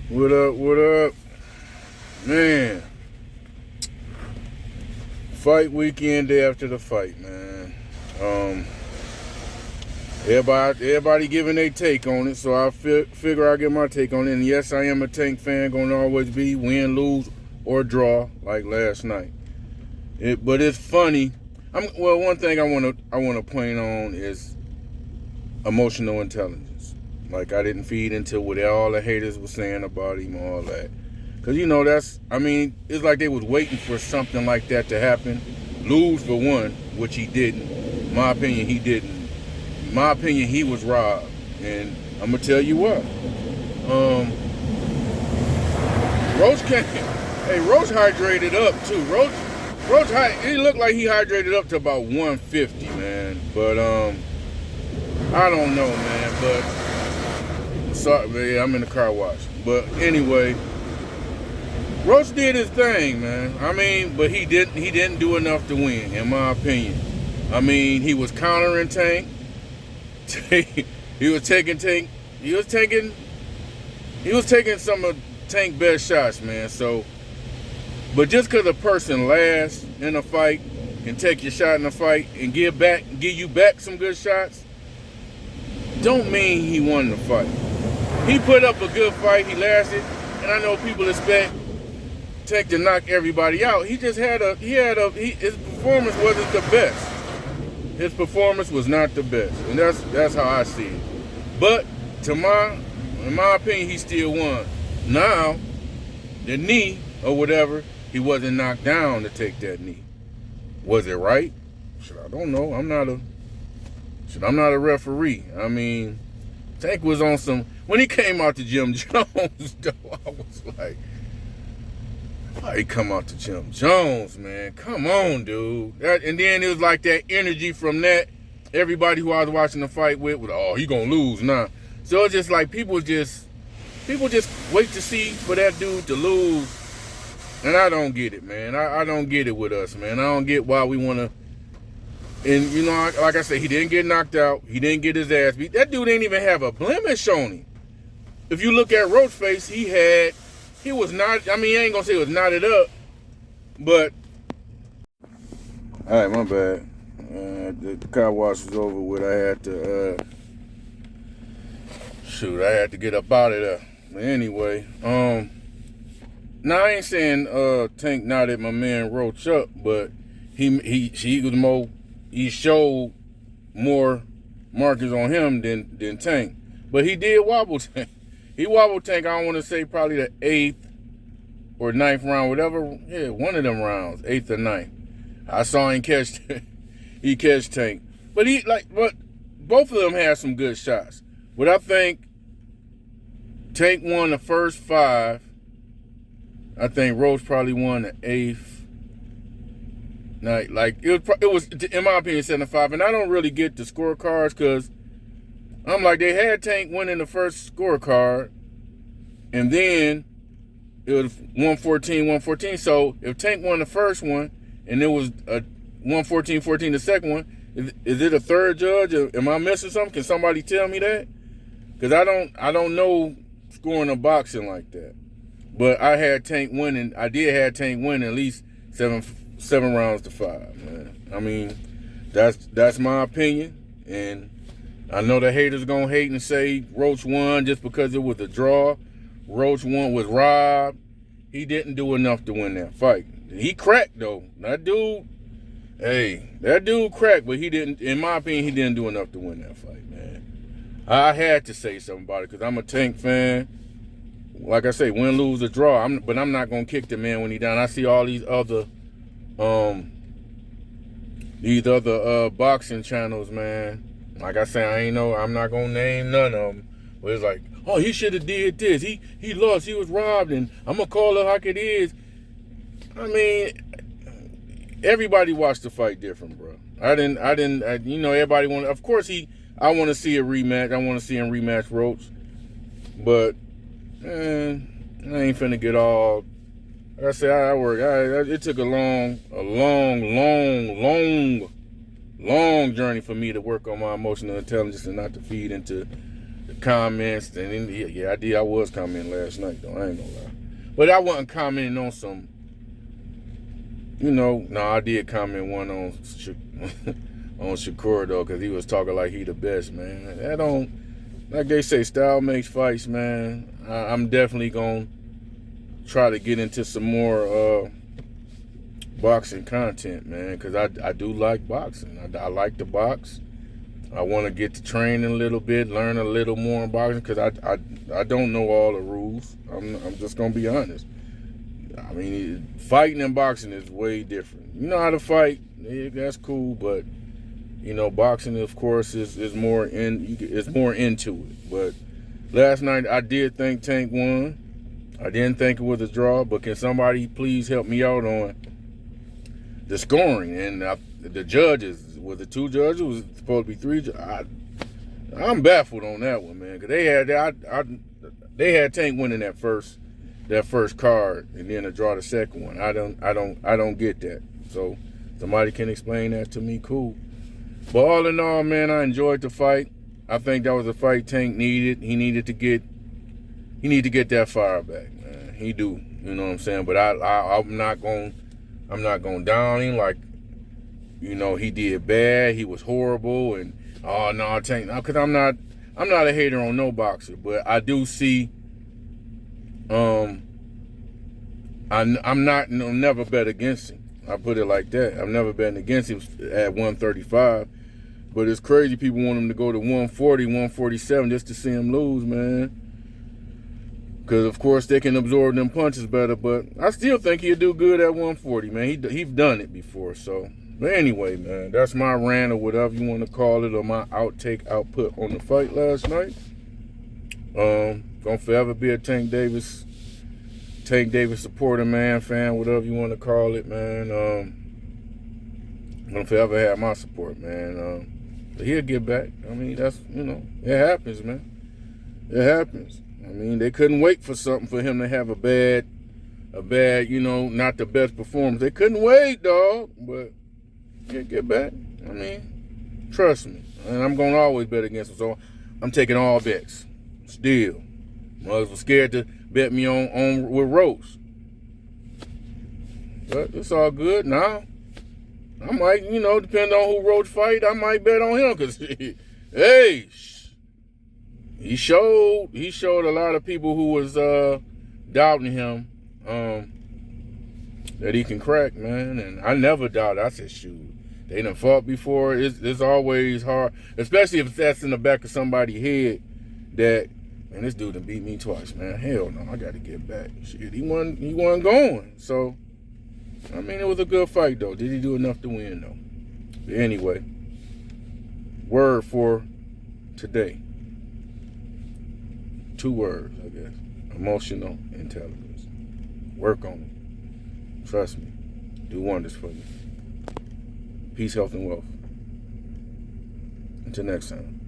What up? What up? Man, fight weekend day after the fight, man. Um, everybody giving their take on it, so I figure I'll get my take on it. And yes, I am a Tank fan, gonna always be, win, lose, or draw, like last night. But it's funny. One thing I wanna point on is emotional intelligence. Like I didn't feed into what all the haters were saying about him, all that. Cause it's like they was waiting for something like that to happen. Lose for one, which he didn't. In my opinion, he didn't. In my opinion, he was robbed. And I'm gonna tell you what. Roach came. Hey, Roach hydrated up too. He looked like he hydrated up to about 150, man. But I don't know, man. But sorry, yeah, I'm in the car wash. But anyway. Roach did his thing, man. But he didn't do enough to win, in my opinion. He was countering Tank. He was taking Tank. He was taking some of Tank's best shots, man. So, but just because a person lasts in a fight, can take your shot in a fight and give you back some good shots, don't mean he won the fight. He put up a good fight. He lasted, and I know people expect Tank to knock everybody out. His performance wasn't the best. His performance was not the best, and that's how I see it. But in my opinion, he still won. Now, the knee or whatever, he wasn't knocked down to take that knee. Was it right? I don't know. I'm not a referee. Tank was on some. When he came out to Jim Jones, though, I was like, why he come out to Jim Jones, man? Come on, dude. And then it was like that energy from that. Everybody who I was watching the fight with was, oh, he gonna lose now. So it's just like people just wait to see for that dude to lose. And I don't get it, man. I don't get it with us, man. I don't get why we want to. And, like I said, he didn't get knocked out. He didn't get his ass beat. That dude didn't even have a blemish on him. If you look at Roach's face, he was not, he ain't going to say it was knotted up, but. All right, my bad. The car wash was over with. I had to get up out of there. But anyway, now I ain't saying Tank knotted my man Roach up, but he showed more markers on him than Tank. But he did wobble Tank. He wobbled Tank, I don't want to say probably the 8th or 9th round, whatever. Yeah, one of them rounds, 8th or 9th. I saw him catch Tank. But both of them had some good shots. But I think Tank won the first 5. I think Roach probably won the 8th. It was in my opinion 7-5, and I don't really get the scorecards because I'm like, they had Tank winning the first scorecard, and then it was 114. So if Tank won the first one, and it was a 114 the second one, is it a third judge? Or am I missing something? Can somebody tell me that? Because I don't know scoring a boxing like that. But I had Tank winning. I did have Tank winning at least 7 rounds to 5, man. That's my opinion, and I know the haters gonna hate and say Roach won just because it was a draw. Roach was robbed. He didn't do enough to win that fight. He cracked though. That dude cracked, but he didn't. In my opinion, he didn't do enough to win that fight, man. I had to say something about it because I'm a Tank fan. Like I say, win, lose, or draw. But I'm not gonna kick the man when he down. I see all these other boxing channels, man. Like I say, I'm not gonna name none of them. But it's like, oh, he should have did this. He lost. He was robbed, and I'm gonna call it like it is. Everybody watched the fight different, bro. Everybody want. Of course, I want to see a rematch. I want to see him rematch Roach, but man, I ain't finna get all. Like I said, I work. It took a long journey for me to work on my emotional intelligence and not to feed into comments. And then, yeah, I did. I was commenting last night, though. I ain't gonna lie. But I wasn't commenting on some, no, I did comment one on on Shakur, though, because he was talking like he the best, man. That don't, like they say, style makes fights, man. I'm definitely going to try to get into some more boxing content, man, because I do like boxing. I like to box. I want to get to training a little bit, learn a little more in boxing, because I don't know all the rules. I'm just going to be honest. I mean, fighting and boxing is way different. You know how to fight, that's cool, but boxing, of course, is more into it. But last night I did think Tank won. I didn't think it was a draw, but can somebody please help me out on the scoring? And the judges, was it 2 judges? Was it supposed to be 3? I'm baffled on that one, man, because they had Tank winning that first card and then a draw the second one. I don't get that. So somebody can explain that to me, cool. But all in all, man, I enjoyed the fight. I think that was a fight Tank needed. He needed to get that fire back, man. He do, you know what I'm saying? But I'm not going down him like, he did bad. He was horrible, and oh no, Tank, because I'm not a hater on no boxer, but I do see. I'm never bet against him. I put it like that. I've never betting against him at 135. But it's crazy people want him to go to 140, 147 just to see him lose, man. Because, of course, they can absorb them punches better. But I still think he'll do good at 140, man. He's done it before. So, but anyway, man, that's my rant or whatever you want to call it, or my outtake output on the fight last night. Gonna forever be a Tank Davis supporter, man, fan, whatever you want to call it, man. Gonna forever have my support, man. But he'll get back. I mean, that's, it happens, man. It happens. I mean, they couldn't wait for something for him to have a bad, not the best performance. They couldn't wait, dog. But he'll get back. I mean, trust me. And I'm gonna always bet against him. So I'm taking all bets. Still. Mothers were scared to bet me on with Roach. But it's all good now. I might, depending on who Roach fight, I might bet on him, because hey, he showed a lot of people who was doubting him that he can crack, man. And I never doubted. I said, shoot, they done fought before. It's always hard, especially if that's in the back of somebody's head that, man, this dude done beat me twice, man. Hell no, I got to get back. Shit, he wasn't going. So, I mean, it was a good fight, though. Did he do enough to win, though? But anyway, word for today. 2 words, I guess. Emotional intelligence. Work on it. Trust me. Do wonders for you. Peace, health, and wealth. Until next time.